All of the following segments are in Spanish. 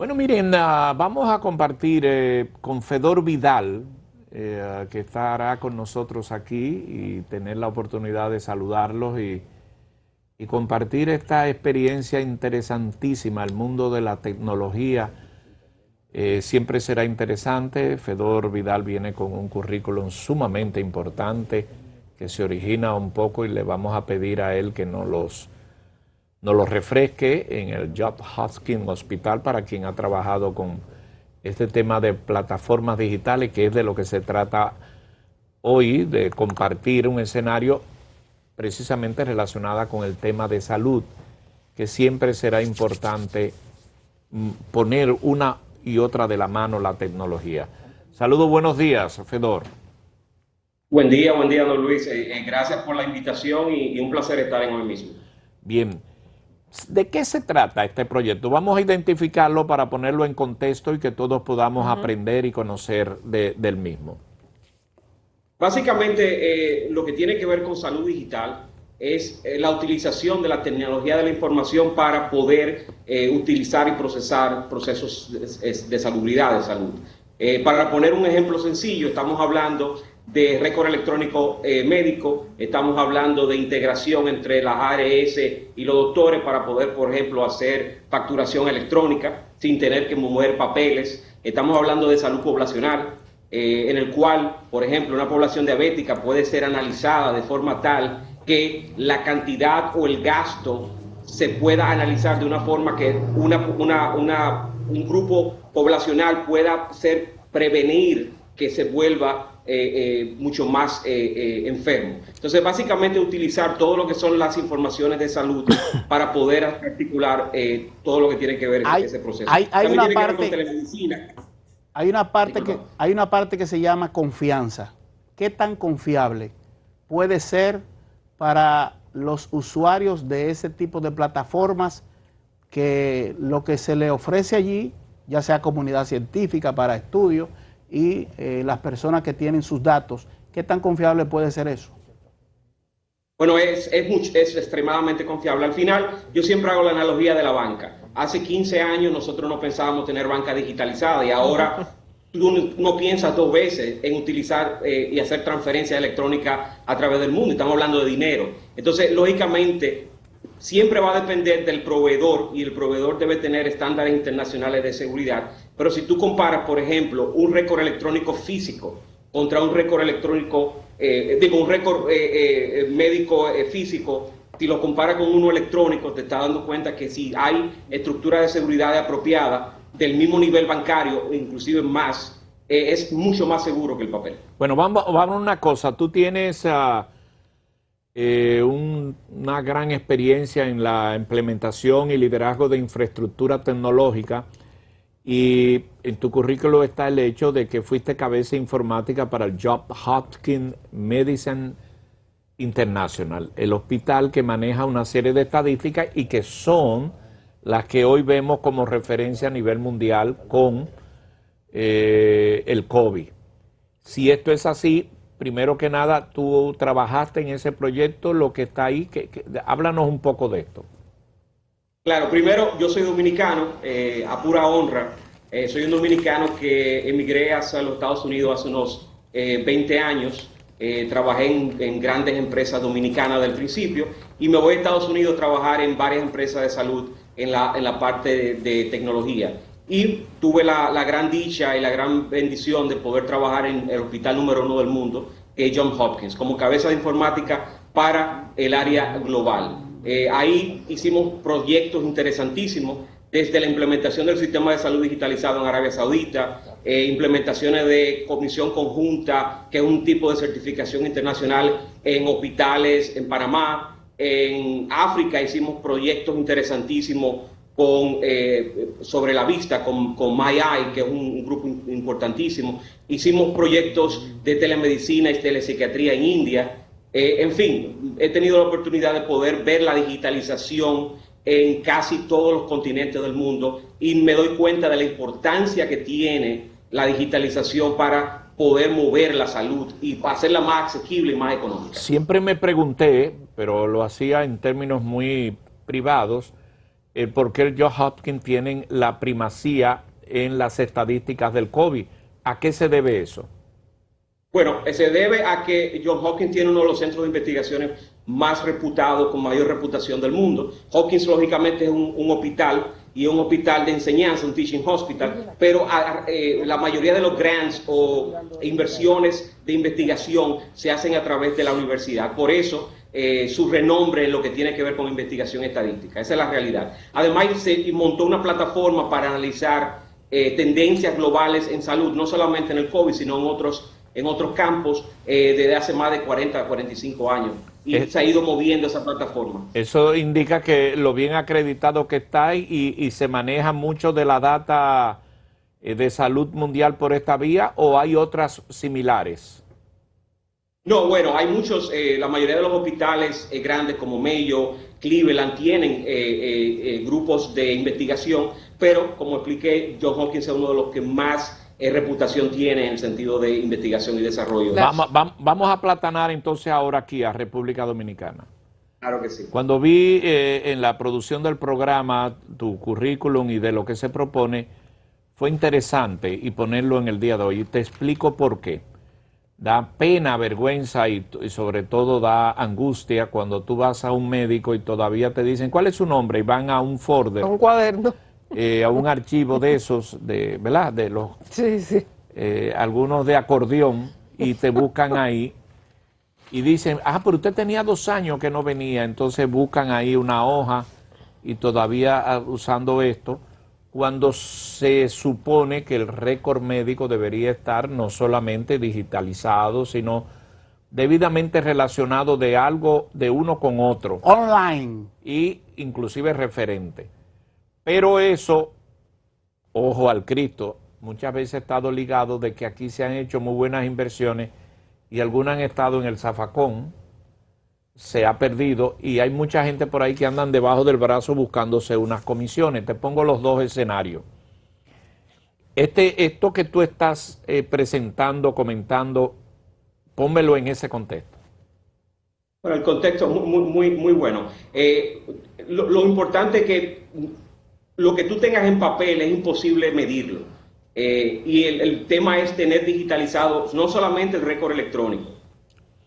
Bueno, miren, vamos a compartir con Fedor Vidal, que estará con nosotros aquí y tener la oportunidad de saludarlos y compartir esta experiencia interesantísima. El mundo de la tecnología siempre será interesante. Fedor Vidal viene con un currículum sumamente importante que se origina un poco y le vamos a pedir a él que nos los refresque en el Johns Hopkins Hospital, para quien ha trabajado con este tema de plataformas digitales, que es de lo que se trata hoy, de compartir un escenario precisamente relacionado con el tema de salud, que siempre será importante poner una y otra de la mano la tecnología. Saludos, buenos días, Fedor. Buen día, don Luis. Gracias por la invitación y un placer estar en hoy mismo. Bien. ¿De qué se trata este proyecto? Vamos a identificarlo para ponerlo en contexto y que todos podamos aprender y conocer del mismo. Básicamente, lo que tiene que ver con salud digital es la utilización de la tecnología de la información para poder utilizar y procesar procesos de salubridad, de salud. Para poner un ejemplo sencillo, estamos hablando de récord electrónico médico, estamos hablando de integración entre las ARS y los doctores para poder, por ejemplo, hacer facturación electrónica sin tener que mover papeles. Estamos hablando de salud poblacional, en el cual, por ejemplo, una población diabética puede ser analizada de forma tal que la cantidad o el gasto se pueda analizar de una forma que un grupo poblacional pueda prevenir que se vuelva mucho más enfermo. Entonces, básicamente utilizar todo lo que son las informaciones de salud para poder articular todo lo que tiene que ver con ese proceso. Hay una tiene parte, que ver con telemedicina. hay una parte que se llama confianza. ¿Qué tan confiable puede ser para los usuarios de ese tipo de plataformas, que lo que se le ofrece allí, ya sea comunidad científica para estudios y las personas que tienen sus datos, qué tan confiable puede ser eso? Bueno, es extremadamente confiable. Al final, yo siempre hago la analogía de la banca. Hace 15 años nosotros no pensábamos tener banca digitalizada y ahora tú no piensas dos veces en utilizar y hacer transferencias electrónicas a través del mundo. Estamos hablando de dinero. Entonces, lógicamente, siempre va a depender del proveedor y el proveedor debe tener estándares internacionales de seguridad. Pero si tú comparas, por ejemplo, un récord electrónico físico contra un récord electrónico, un récord médico físico, si lo comparas con uno electrónico, te estás dando cuenta que si hay estructuras de seguridad apropiadas del mismo nivel bancario, inclusive más, es mucho más seguro que el papel. Bueno, vamos a una cosa. Tú tienes una gran experiencia en la implementación y liderazgo de infraestructura tecnológica, y en tu currículo está el hecho de que fuiste cabeza informática para el Johns Hopkins Medicine International, el hospital que maneja una serie de estadísticas y que son las que hoy vemos como referencia a nivel mundial con el COVID. Si esto es así, primero que nada, tú trabajaste en ese proyecto, lo que está ahí, háblanos un poco de esto. Claro, primero, yo soy dominicano, a pura honra. Soy un dominicano que emigré hacia los Estados Unidos hace unos 20 años. Trabajé en grandes empresas dominicanas del principio y me voy a Estados Unidos a trabajar en varias empresas de salud en la parte de tecnología. Y tuve la gran dicha y la gran bendición de poder trabajar en el hospital número 1 del mundo, que es Johns Hopkins, como cabeza de informática para el área global. Ahí hicimos proyectos interesantísimos, desde la implementación del sistema de salud digitalizado en Arabia Saudita, implementaciones de comisión conjunta, que es un tipo de certificación internacional en hospitales en Panamá. En África hicimos proyectos interesantísimos sobre la vista con MyEye, que es un grupo importantísimo. Hicimos proyectos de telemedicina y telepsiquiatría en India. En fin, he tenido la oportunidad de poder ver la digitalización en casi todos los continentes del mundo y me doy cuenta de la importancia que tiene la digitalización para poder mover la salud y hacerla más asequible y más económica. Siempre me pregunté, pero lo hacía en términos muy privados, por qué el Johns Hopkins tienen la primacía en las estadísticas del COVID. ¿A qué se debe eso? Bueno, se debe a que Johns Hopkins tiene uno de los centros de investigaciones más reputados, con mayor reputación del mundo. Hopkins, lógicamente, es un hospital y un hospital de enseñanza, un teaching hospital, pero la mayoría de los grants o inversiones de investigación se hacen a través de la universidad. Por eso, su renombre en lo que tiene que ver con investigación estadística. Esa es la realidad. Además, se montó una plataforma para analizar tendencias globales en salud, no solamente en el COVID, sino en otros campos desde hace más de 40 a 45 años. Y se ha ido moviendo esa plataforma. Eso indica que lo bien acreditado que está y se maneja mucho de la data de salud mundial por esta vía, ¿o hay otras similares? No, bueno, hay muchos, la mayoría de los hospitales grandes como Mayo, Cleveland, tienen grupos de investigación, pero como expliqué, Johns Hopkins es uno de los que más reputación tiene en el sentido de investigación y desarrollo. Vamos a platanar entonces ahora aquí a República Dominicana. Claro que sí. Cuando vi en la producción del programa tu currículum y de lo que se propone, fue interesante y ponerlo en el día de hoy. Y te explico por qué. Da pena, vergüenza y sobre todo da angustia cuando tú vas a un médico y todavía te dicen, ¿cuál es su nombre? Y van a un folder. A un cuaderno. A un archivo de esos, ¿verdad? De los, sí, sí. Algunos de acordeón, y te buscan ahí y dicen, pero usted tenía 2 años que no venía, entonces buscan ahí una hoja y todavía usando esto, cuando se supone que el récord médico debería estar no solamente digitalizado, sino debidamente relacionado de algo de uno con otro. Online. Y inclusive referente. Pero eso, ojo al Cristo, muchas veces ha estado ligado de que aquí se han hecho muy buenas inversiones y algunas han estado en el zafacón, se ha perdido y hay mucha gente por ahí que andan debajo del brazo buscándose unas comisiones. Te pongo los dos escenarios. Esto que tú estás presentando, comentando, pónmelo en ese contexto. Bueno, el contexto es muy bueno. Lo importante es que lo que tú tengas en papel es imposible medirlo. Y el tema es tener digitalizado no solamente el récord electrónico.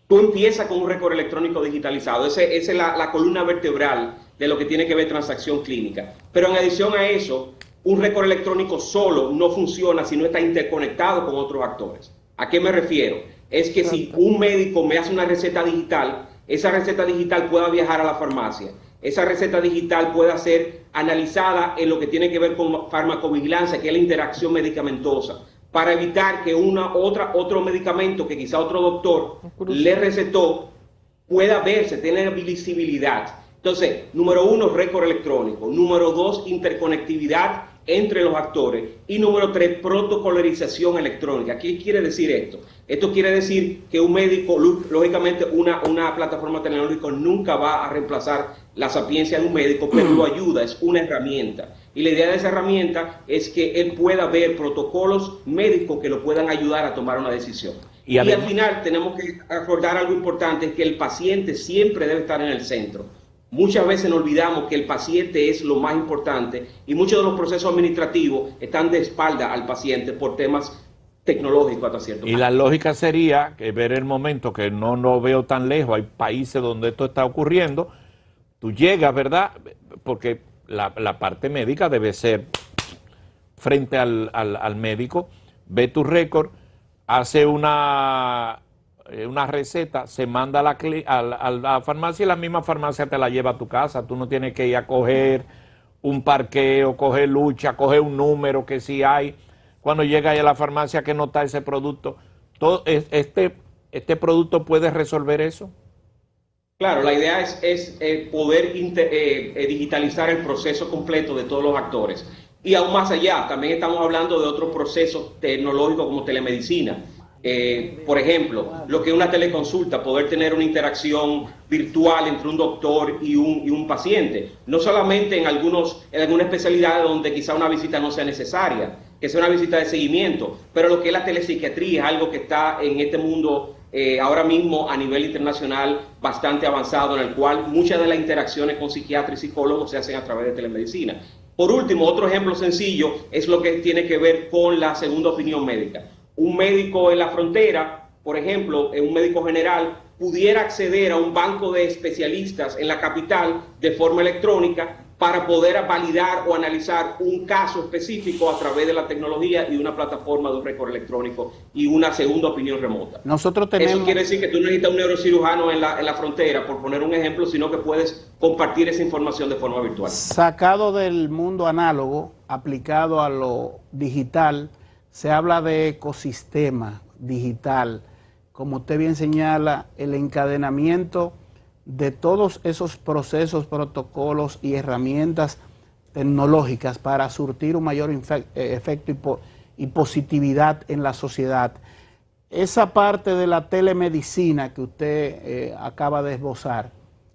Tú empiezas con un récord electrónico digitalizado. Esa es la columna vertebral de lo que tiene que ver transacción clínica. Pero en adición a eso, un récord electrónico solo no funciona si no está interconectado con otros actores. ¿A qué me refiero? Es que si un médico me hace una receta digital, esa receta digital pueda viajar a la farmacia. Esa receta digital pueda ser analizada en lo que tiene que ver con farmacovigilancia, que es la interacción medicamentosa, para evitar que otro medicamento que quizá otro doctor le recetó pueda verse, tener visibilidad. Entonces, número 1, récord electrónico. Número 2, interconectividad entre los actores. Y número 3, protocolarización electrónica. ¿Qué quiere decir esto? Esto quiere decir que un médico, lógicamente una plataforma tecnológica nunca va a reemplazar la sapiencia de un médico, pero lo ayuda, es una herramienta. Y la idea de esa herramienta es que él pueda ver protocolos médicos que lo puedan ayudar a tomar una decisión. Y al final tenemos que acordar algo importante, es que el paciente siempre debe estar en el centro. Muchas veces nos olvidamos que el paciente es lo más importante y muchos de los procesos administrativos están de espalda al paciente por temas tecnológicos hasta cierto punto. Y la lógica sería que ver el momento, que no lo veo tan lejos, hay países donde esto está ocurriendo, tú llegas, ¿verdad? Porque la parte médica debe ser frente al médico, ve tu récord, hace una receta, se manda a la farmacia y la misma farmacia te la lleva a tu casa. Tú no tienes que ir a coger un parqueo, coger lucha, coger un número que sí hay. Cuando llega ahí a la farmacia que no está ese producto, este producto puede resolver eso. Claro, la idea es poder digitalizar el proceso completo de todos los actores. Y aún más allá, también estamos hablando de otros procesos tecnológicos como telemedicina. Por ejemplo, lo que es una teleconsulta, poder tener una interacción virtual entre un doctor y un paciente. No solamente en algunas especialidades donde quizá una visita no sea necesaria, que sea una visita de seguimiento, pero lo que es la telepsiquiatría es algo que está en este mundo ahora mismo a nivel internacional bastante avanzado, en el cual muchas de las interacciones con psiquiatras y psicólogos se hacen a través de telemedicina. Por último, otro ejemplo sencillo es lo que tiene que ver con la segunda opinión médica. Un médico en la frontera, por ejemplo, un médico general, pudiera acceder a un banco de especialistas en la capital de forma electrónica para poder validar o analizar un caso específico a través de la tecnología y una plataforma de un récord electrónico y una segunda opinión remota. Nosotros tenemos... Eso quiere decir que tú no necesitas un neurocirujano en la frontera, por poner un ejemplo, sino que puedes compartir esa información de forma virtual. Sacado del mundo análogo, aplicado a lo digital, se habla de ecosistema digital. Como usted bien señala, el encadenamiento de todos esos procesos, protocolos y herramientas tecnológicas para surtir un mayor efecto y positividad en la sociedad. Esa parte de la telemedicina que usted acaba de esbozar,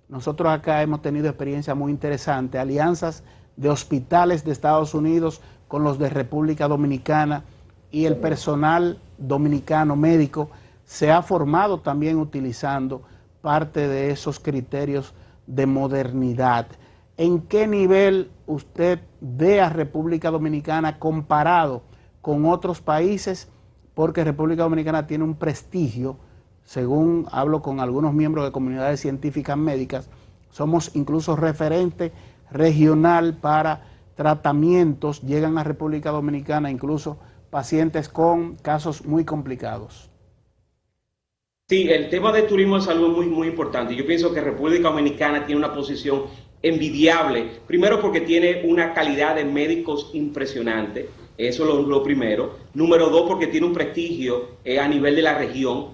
nosotros acá hemos tenido experiencias muy interesantes, alianzas de hospitales de Estados Unidos con los de República Dominicana, y el personal dominicano médico se ha formado también utilizando parte de esos criterios de modernidad. ¿En qué nivel usted ve a República Dominicana comparado con otros países? Porque República Dominicana tiene un prestigio, según hablo con algunos miembros de comunidades científicas médicas, somos incluso referente regional para tratamientos, llegan a República Dominicana incluso pacientes con casos muy complicados. Sí, el tema de turismo de salud es muy importante. Yo pienso que República Dominicana tiene una posición envidiable, primero porque tiene una calidad de médicos impresionante, eso es lo primero. Número dos, porque tiene un prestigio a nivel de la región.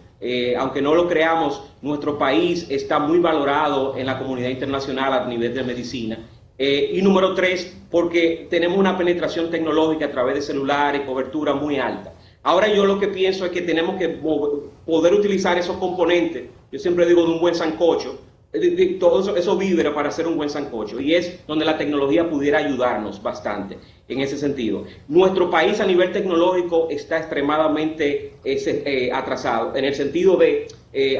Aunque no lo creamos, nuestro país está muy valorado en la comunidad internacional a nivel de medicina. Y número tres, porque tenemos una penetración tecnológica a través de celulares, cobertura muy alta. Ahora yo lo que pienso es que tenemos que poder utilizar esos componentes, yo siempre digo de un buen sancocho, todo eso vibra para hacer un buen sancocho, y es donde la tecnología pudiera ayudarnos bastante en ese sentido. Nuestro país a nivel tecnológico está extremadamente atrasado, en el sentido de,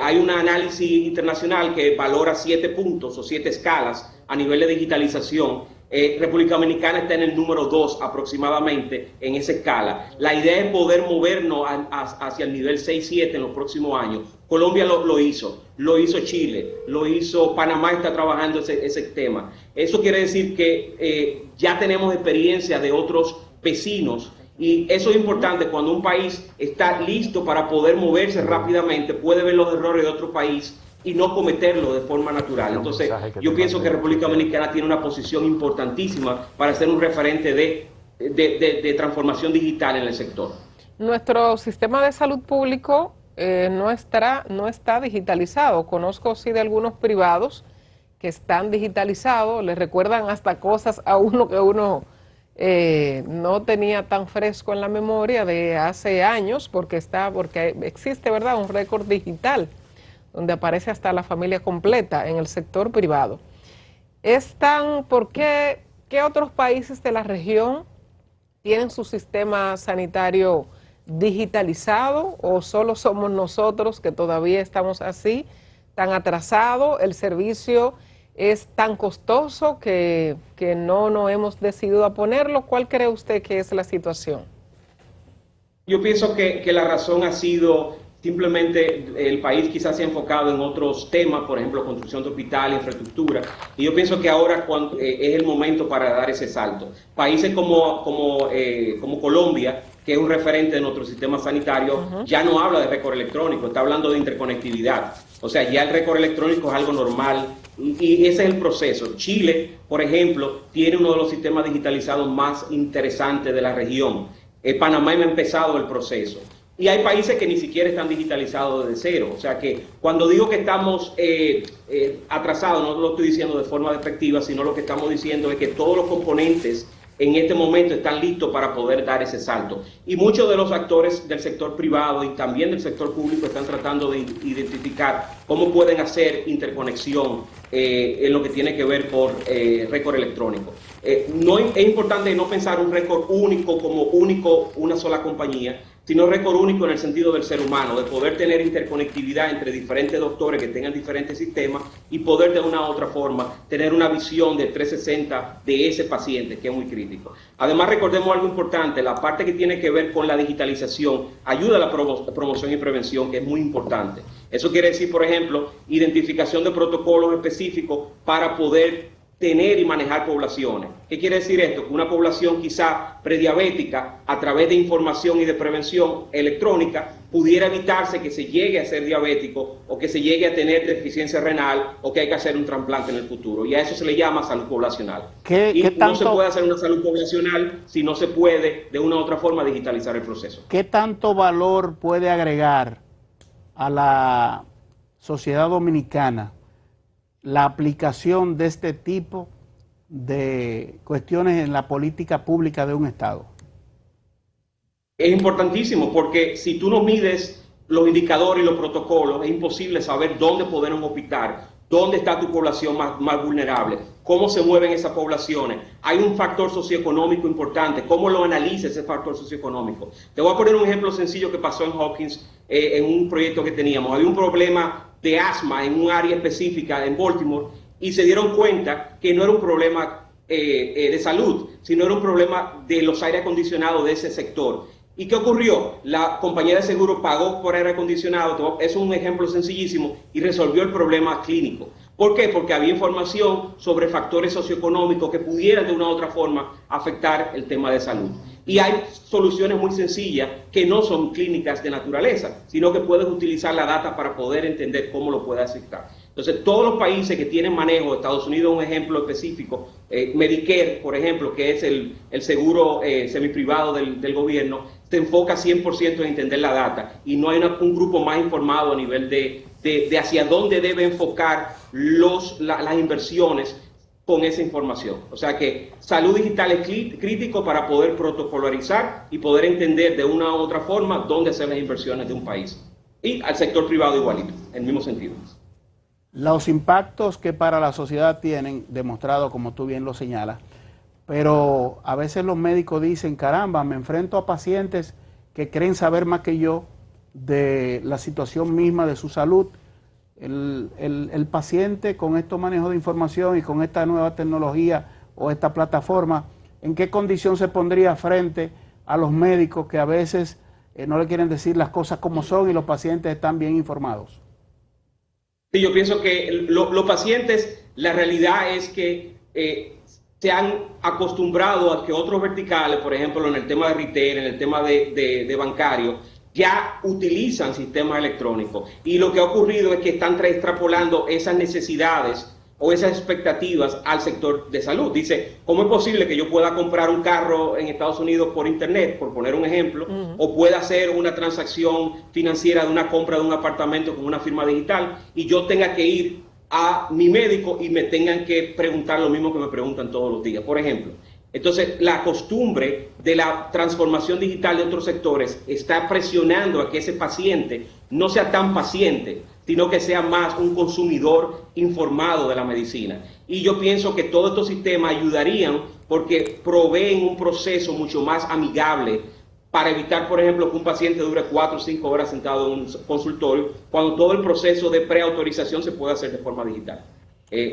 hay un análisis internacional que valora 7 puntos o 7 escalas a nivel de digitalización. República Dominicana está en el número 2 aproximadamente en esa escala. La idea es poder movernos hacia el nivel 6-7 en los próximos años. Colombia lo hizo Chile, lo hizo Panamá, está trabajando ese tema. Eso quiere decir que ya tenemos experiencia de otros vecinos, y eso es importante. Cuando un país está listo para poder moverse rápidamente, puede ver los errores de otro país y no cometerlo de forma natural. Entonces, yo pienso que República Dominicana tiene una posición importantísima para ser un referente de transformación digital en el sector. Nuestro sistema de salud público no está digitalizado. Conozco sí de algunos privados que están digitalizados, les recuerdan hasta cosas a uno que uno no tenía tan fresco en la memoria de hace años, porque existe, ¿verdad?, un récord digital donde aparece hasta la familia completa en el sector privado. ¿Qué otros países de la región tienen su sistema sanitario digitalizado, o solo somos nosotros que todavía estamos así, tan atrasados? El servicio es tan costoso que no nos hemos decidido a ponerlo. ¿Cuál cree usted que es la situación? Yo pienso que la razón ha sido simplemente el país quizás se ha enfocado en otros temas, por ejemplo, construcción de hospital, infraestructura, y yo pienso que ahora es el momento para dar ese salto. Países como Colombia, que es un referente de nuestro sistema sanitario, ya no habla de récord electrónico, está hablando de interconectividad. O sea, ya el récord electrónico es algo normal, y ese es el proceso. Chile, por ejemplo, tiene uno de los sistemas digitalizados más interesantes de la región. Panamá ha empezado el proceso. Y hay países que ni siquiera están digitalizados desde cero. O sea que cuando digo que estamos atrasados, no lo estoy diciendo de forma despectiva, sino lo que estamos diciendo es que todos los componentes en este momento están listos para poder dar ese salto. Y muchos de los actores del sector privado y también del sector público están tratando de identificar cómo pueden hacer interconexión en lo que tiene que ver por récord electrónico. Es importante no pensar un récord único como único una sola compañía, sino récord único en el sentido del ser humano, de poder tener interconectividad entre diferentes doctores que tengan diferentes sistemas y poder de una u otra forma tener una visión de 360 de ese paciente, que es muy crítico. Además, recordemos algo importante, la parte que tiene que ver con la digitalización ayuda a la promoción y prevención, que es muy importante. Eso quiere decir, por ejemplo, identificación de protocolos específicos para poder tener y manejar poblaciones. ¿Qué quiere decir esto? Que una población quizá prediabética, a través de información y de prevención electrónica, pudiera evitarse que se llegue a ser diabético o que se llegue a tener deficiencia renal o que hay que hacer un trasplante en el futuro. Y a eso se le llama salud poblacional. No se puede hacer una salud poblacional si no se puede de una u otra forma digitalizar el proceso. ¿Qué tanto valor puede agregar a la sociedad dominicana la aplicación de este tipo de cuestiones en la política pública de un Estado? Es importantísimo porque si tú no mides los indicadores y los protocolos, es imposible saber dónde podemos hospitar, dónde está tu población más vulnerable, cómo se mueven esas poblaciones. Hay un factor socioeconómico importante, cómo lo analiza ese factor socioeconómico. Te voy a poner un ejemplo sencillo que pasó en Hopkins, en un proyecto que teníamos. Había un problema de asma en un área específica en Baltimore y se dieron cuenta que no era un problema de salud, sino era un problema de los aire acondicionados de ese sector. ¿Y qué ocurrió? La compañía de seguro pagó por aire acondicionado, es un ejemplo sencillísimo, y resolvió el problema clínico. ¿Por qué? Porque había información sobre factores socioeconómicos que pudieran de una u otra forma afectar el tema de salud. Y hay soluciones muy sencillas que no son clínicas de naturaleza, sino que puedes utilizar la data para poder entender cómo lo puede afectar. Entonces, todos los países que tienen manejo, Estados Unidos es un ejemplo específico, Medicare, por ejemplo, que es el seguro semiprivado del gobierno, se enfoca 100% en entender la data y no hay un grupo más informado a nivel de hacia dónde debe enfocar las inversiones con esa información. O sea que salud digital es crítico para poder protocolarizar y poder entender de una u otra forma dónde hacer las inversiones de un país. Y al sector privado igualito, en el mismo sentido. Los impactos que para la sociedad tienen, demostrado como tú bien lo señalas, pero a veces los médicos dicen, caramba, me enfrento a pacientes que creen saber más que yo de la situación misma de su salud. El paciente con estos manejos de información y con esta nueva tecnología o esta plataforma, ¿en qué condición se pondría frente a los médicos que a veces no le quieren decir las cosas como son y los pacientes están bien informados? Sí, yo pienso que los pacientes, la realidad es que se han acostumbrado a que otros verticales, por ejemplo, en el tema de retail, en el tema de bancario, ya utilizan sistemas electrónicos. Y lo que ha ocurrido es que están extrapolando esas necesidades o esas expectativas al sector de salud. Dice, ¿cómo es posible que yo pueda comprar un carro en Estados Unidos por internet, por poner un ejemplo, o pueda hacer una transacción financiera de una compra de un apartamento con una firma digital y yo tenga que ir a mi médico y me tengan que preguntar lo mismo que me preguntan todos los días, por ejemplo? Entonces, la costumbre de la transformación digital de otros sectores está presionando a que ese paciente no sea tan paciente, sino que sea más un consumidor informado de la medicina. Y yo pienso que todos estos sistemas ayudarían porque proveen un proceso mucho más amigable para evitar, por ejemplo, que un paciente dure 4 o 5 horas sentado en un consultorio, cuando todo el proceso de preautorización se puede hacer de forma digital.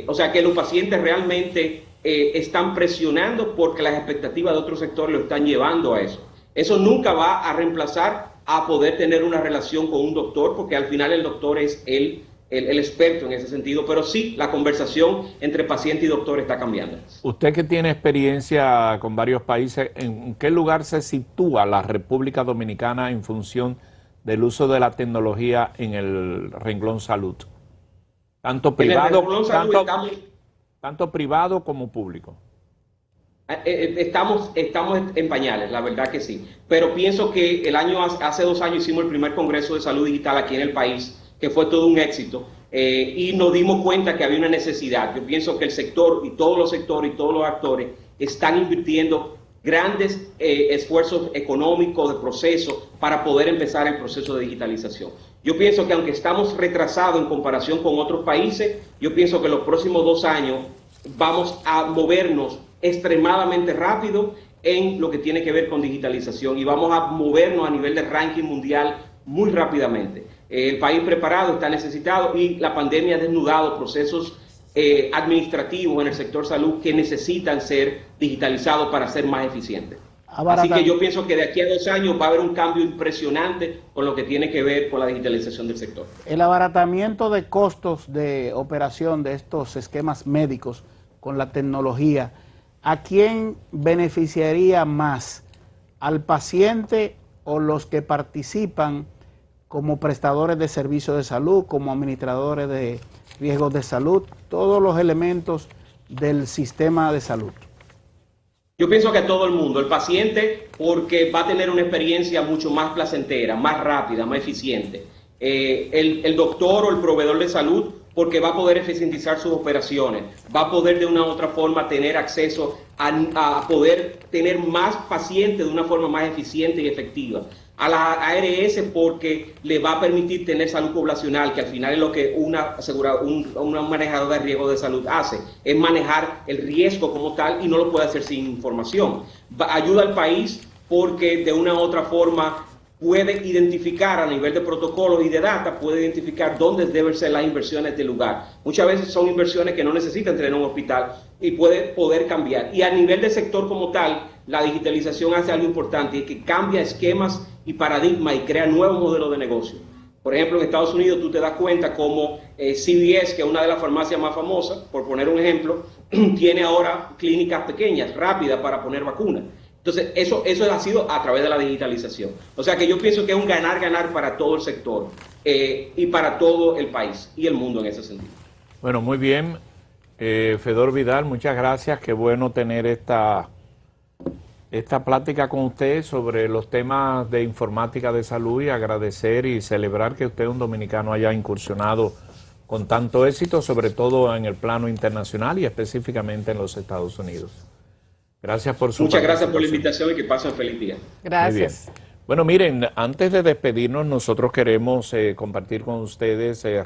O sea que los pacientes realmente están presionando porque las expectativas de otros sectores lo están llevando a eso. Eso nunca va a reemplazar a poder tener una relación con un doctor, porque al final el doctor es el experto en ese sentido, pero sí, la conversación entre paciente y doctor está cambiando. Usted que tiene experiencia con varios países, ¿en qué lugar se sitúa la República Dominicana en función del uso de la tecnología en el renglón salud? Tanto privado, tanto privado como público. Estamos en pañales, la verdad que sí. Pero pienso que hace 2 años hicimos el primer Congreso de Salud Digital aquí en el país, que fue todo un éxito, y nos dimos cuenta que había una necesidad. Yo pienso que el sector y todos los sectores y todos los actores están invirtiendo grandes esfuerzos económicos de proceso para poder empezar el proceso de digitalización. Yo pienso que aunque estamos retrasados en comparación con otros países, yo pienso que en los próximos 2 años vamos a movernos extremadamente rápido en lo que tiene que ver con digitalización y vamos a movernos a nivel de ranking mundial muy rápidamente. El país preparado está necesitado y la pandemia ha desnudado procesos administrativos en el sector salud que necesitan ser digitalizados para ser más eficientes. Así que yo pienso que de aquí a 2 años va a haber un cambio impresionante con lo que tiene que ver con la digitalización del sector. El abaratamiento de costos de operación de estos esquemas médicos con la tecnología, ¿a quién beneficiaría más? ¿Al paciente o los que participan como prestadores de servicios de salud, como administradores de riesgos de salud, todos los elementos del sistema de salud? Yo pienso que a todo el mundo, el paciente porque va a tener una experiencia mucho más placentera, más rápida, más eficiente. El doctor o el proveedor de salud porque va a poder eficientizar sus operaciones, va a poder de una u otra forma tener acceso a poder tener más pacientes de una forma más eficiente y efectiva. A la ARS porque le va a permitir tener salud poblacional, que al final es lo que un manejador de riesgo de salud hace, es manejar el riesgo como tal y no lo puede hacer sin información. Ayuda al país porque de una u otra forma puede identificar a nivel de protocolos y de data, puede identificar dónde deben ser las inversiones del lugar. Muchas veces son inversiones que no necesitan tener un hospital y puede poder cambiar. Y a nivel del sector como tal, la digitalización hace algo importante, y es que cambia esquemas y paradigmas y crea nuevos modelos de negocio. Por ejemplo, en Estados Unidos tú te das cuenta como CVS, que es una de las farmacias más famosas, por poner un ejemplo, tiene ahora clínicas pequeñas, rápidas para poner vacunas. Entonces, eso ha sido a través de la digitalización. O sea que yo pienso que es un ganar-ganar para todo el sector y para todo el país y el mundo en ese sentido. Bueno, muy bien. Fedor Vidal, muchas gracias. Qué bueno tener esta plática con usted sobre los temas de informática de salud y agradecer y celebrar que usted, un dominicano, haya incursionado con tanto éxito, sobre todo en el plano internacional y específicamente en los Estados Unidos. Gracias por su Muchas gracias por la invitación y que pasen feliz día. Gracias. Bueno, miren, antes de despedirnos, nosotros queremos compartir con ustedes